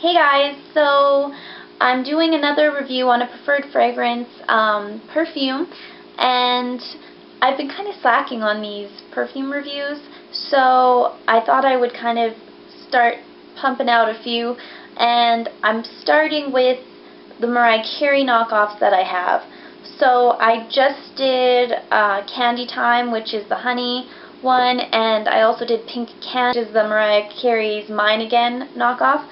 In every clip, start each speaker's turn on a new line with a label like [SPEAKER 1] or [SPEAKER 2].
[SPEAKER 1] Hey guys, so I'm doing another review on a Preferred Fragrance perfume, and I've been kind of slacking on these perfume reviews, so I thought I would kind of start pumping out a few, and I'm starting with the Mariah Carey knockoffs that I have. So I just did Candy Time, which is the honey one, and I also did Pink Candy, which is the Mariah Carey's Mine Again knockoff.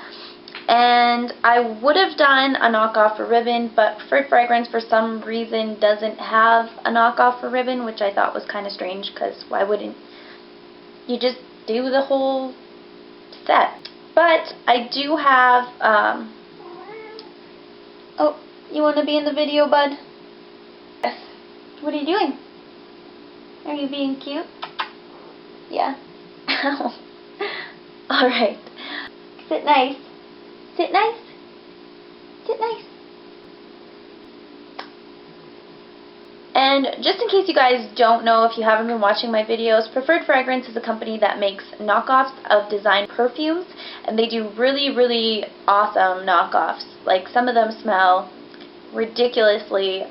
[SPEAKER 1] And I would have done a knockoff for Ribbon, but Preferred Fragrance for some reason doesn't have a knockoff for Ribbon, which I thought was kind of strange, because why wouldn't you just do the whole set? But I do have, oh, you want to be in the video, bud? Yes. What are you doing? Are you being cute? Yeah. Ow. Alright. Sit nice. Sit nice. Sit nice. And just in case you guys don't know, if you haven't been watching my videos, Preferred Fragrance is a company that makes knockoffs of design perfumes, and they do really, really awesome knockoffs. Like, some of them smell ridiculously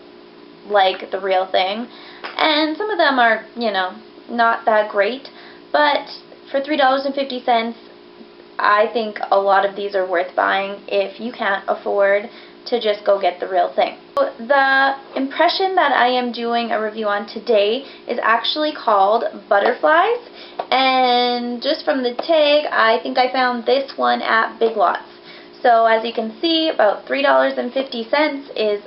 [SPEAKER 1] like the real thing, and some of them are, you know, not that great, but for $3.50, I think a lot of these are worth buying if you can't afford to just go get the real thing. So the impression that I am doing a review on today is actually called Butterflies, and just from the tag, I think I found this one at Big Lots. So as you can see, about $3.50 is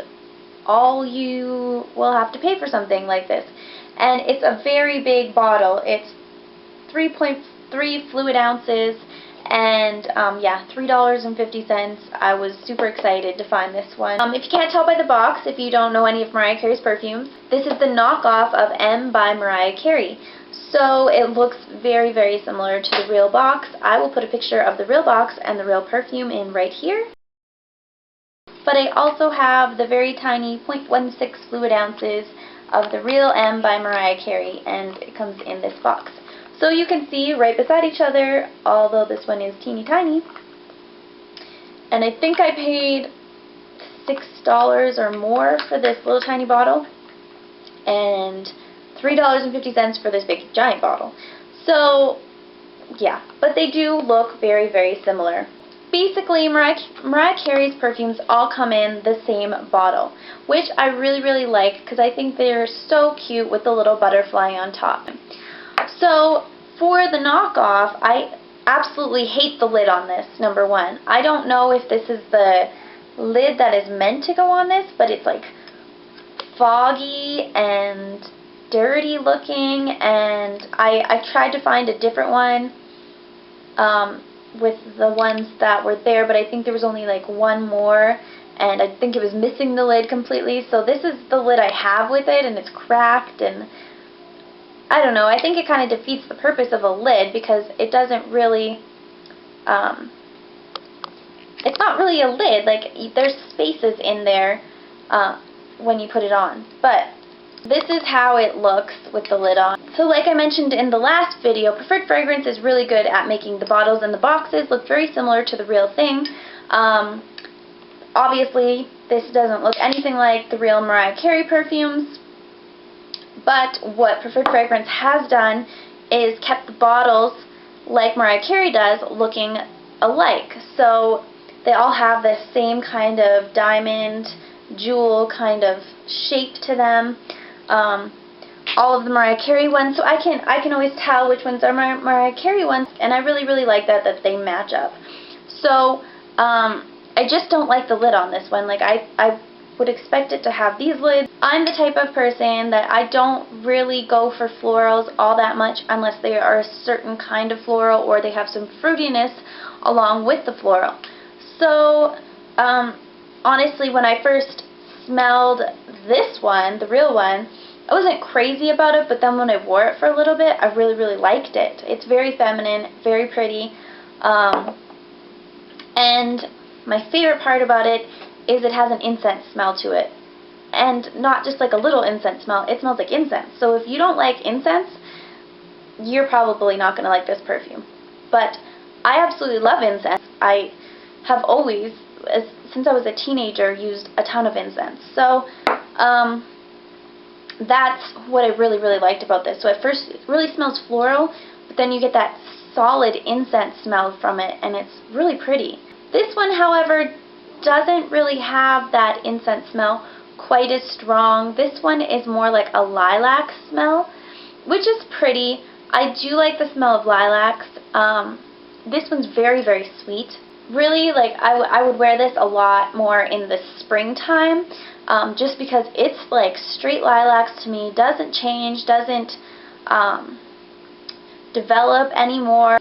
[SPEAKER 1] all you will have to pay for something like this. And it's a very big bottle. It's 3.3 fluid ounces, and yeah, $3.50. I was super excited to find this one. If you can't tell by the box, if you don't know any of Mariah Carey's perfumes, this is the knockoff of M by Mariah Carey. So it looks very, very similar to the real box. I will put a picture of the real box and the real perfume in right here. But I also have the very tiny 0.16 fluid ounces of the real M by Mariah Carey, and it comes in this box. So you can see right beside each other, although this one is teeny tiny. And I think I paid $6 or more for this little tiny bottle, and $3.50 for this big giant bottle. So yeah, but they do look very, very similar. Basically, Mariah Carey's perfumes all come in the same bottle, which I really, really like, because I think they're so cute with the little butterfly on top. So for the knockoff, I absolutely hate the lid on this, number one. I don't know if this is the lid that is meant to go on this, but it's like foggy and dirty looking, and I tried to find a different one with the ones that were there, but I think there was only like one more, and I think it was missing the lid completely. So this is the lid I have with it, and it's cracked, and I don't know, I think it kind of defeats the purpose of a lid, because it doesn't really, it's not really a lid. Like, there's spaces in there when you put it on. But this is how it looks with the lid on. So like I mentioned in the last video, Preferred Fragrance is really good at making the bottles and the boxes look very similar to the real thing. Obviously, this doesn't look anything like the real Mariah Carey perfumes, but what Preferred Fragrance has done is kept the bottles, like Mariah Carey does, looking alike. So they all have the same kind of diamond, jewel kind of shape to them. All of the Mariah Carey ones, so I can always tell which ones are Mariah Carey ones, and I really, really like that they match up. So I just don't like the lid on this one. Like, I would expect it to have these lids. I'm the type of person that I don't really go for florals all that much unless they are a certain kind of floral or they have some fruitiness along with the floral. So honestly, when I first smelled this one, the real one, I wasn't crazy about it, but then when I wore it for a little bit, I really, really liked it. It's very feminine, very pretty, and my favorite part about it is it has an incense smell to it. And not just like a little incense smell, it smells like incense. So if you don't like incense, you're probably not going to like this perfume. But I absolutely love incense. have always, since I was a teenager, used a ton of incense. So that's what I really, really liked about this. So at first it really smells floral, but then you get that solid incense smell from it, and it's really pretty. This one, however, doesn't really have that incense smell quite as strong. This one is more like a lilac smell, which is pretty. I do like the smell of lilacs. This one's very, very sweet. Really, like, I would wear this a lot more in the springtime, just because it's like straight lilacs to me, doesn't change, doesn't develop anymore.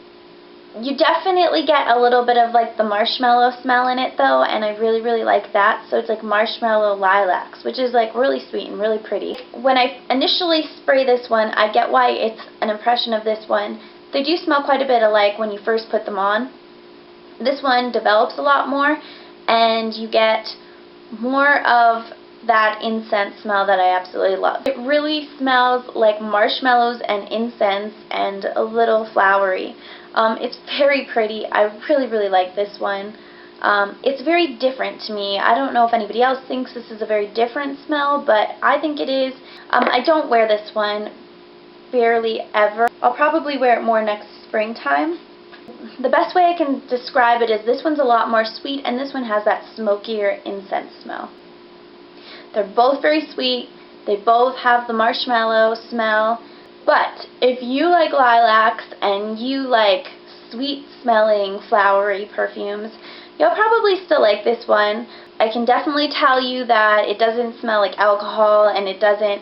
[SPEAKER 1] You definitely get a little bit of like the marshmallow smell in it though, and I really, really like that. So it's like marshmallow lilacs, which is like really sweet and really pretty. When I initially spray this one, I get why it's an impression of this one. They do smell quite a bit alike when you first put them on. This one develops a lot more, and you get more of that incense smell that I absolutely love. It really smells like marshmallows and incense and a little flowery. It's very pretty. I really, really like this one. It's very different to me. I don't know if anybody else thinks this is a very different smell, but I think it is. I don't wear this one barely ever. I'll probably wear it more next springtime. The best way I can describe it is this one's a lot more sweet, and this one has that smokier incense smell. They're both very sweet. They both have the marshmallow smell. But if you like lilacs and you like sweet smelling flowery perfumes, you'll probably still like this one. I can definitely tell you that it doesn't smell like alcohol, and it doesn't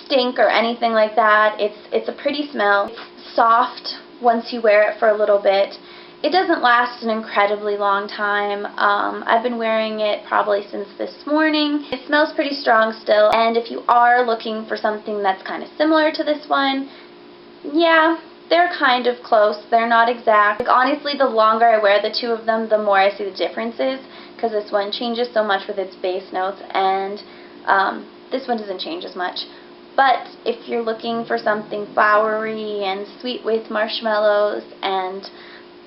[SPEAKER 1] stink or anything like that. It's a pretty smell. It's soft once you wear it for a little bit. It doesn't last an incredibly long time. I've been wearing it probably since this morning. It smells pretty strong still, and if you are looking for something that's kind of similar to this one, yeah, they're kind of close. They're not exact. Like, honestly, the longer I wear the two of them, the more I see the differences, because this one changes so much with its base notes, and this one doesn't change as much. But if you're looking for something flowery and sweet with marshmallows and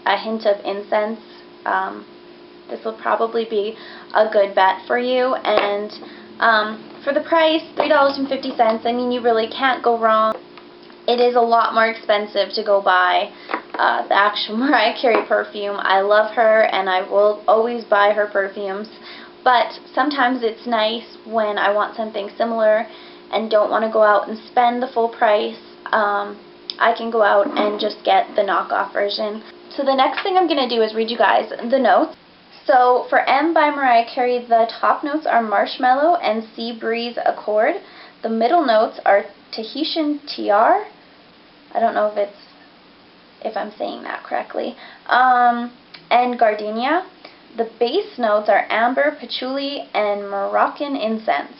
[SPEAKER 1] a hint of incense, this will probably be a good bet for you. And for the price, $3.50, I mean, you really can't go wrong. It is a lot more expensive to go buy the actual Mariah Carey perfume. I love her, and I will always buy her perfumes, but sometimes it's nice when I want something similar and don't want to go out and spend the full price. I can go out and just get the knockoff version. So the next thing I'm going to do is read you guys the notes. So for M by Mariah Carey, the top notes are Marshmallow and Sea Breeze Accord. The middle notes are Tahitian Tiar. I don't know if I'm saying that correctly. And Gardenia. The base notes are Amber, Patchouli, and Moroccan Incense.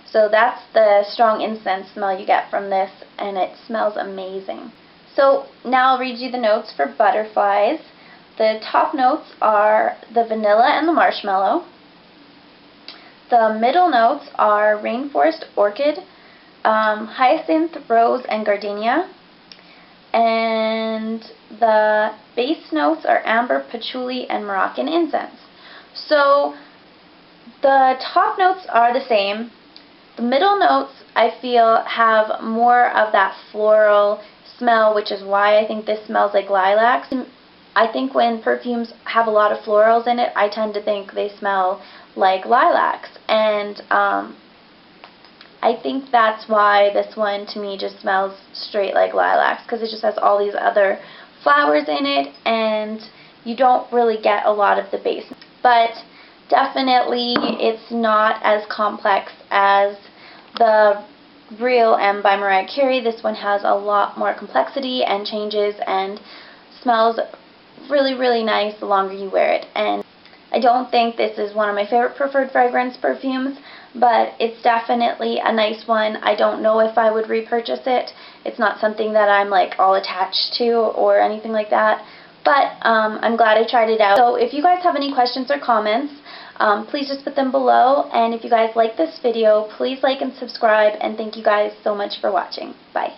[SPEAKER 1] So that's the strong incense smell you get from this, and it smells amazing. So now I'll read you the notes for Butterflies. The top notes are the vanilla and the marshmallow. The middle notes are Rainforest Orchid, Hyacinth, Rose, and Gardenia. And the base notes are Amber, Patchouli, and Moroccan Incense. So the top notes are the same. The middle notes, I feel, have more of that floral smell, which is why I think this smells like lilacs. I think when perfumes have a lot of florals in it, I tend to think they smell like lilacs. And I think that's why this one, to me, just smells straight like lilacs, because it just has all these other flowers in it, and you don't really get a lot of the base. But definitely, it's not as complex as the real M by Mariah Carey. This one has a lot more complexity and changes and smells really, really nice the longer you wear it. And I don't think this is one of my favorite Preferred Fragrance perfumes, but it's definitely a nice one. I don't know if I would repurchase it. It's not something that I'm like all attached to or anything like that, but I'm glad I tried it out. So if you guys have any questions or comments, please just put them below, and if you guys like this video, please like and subscribe, and thank you guys so much for watching. Bye.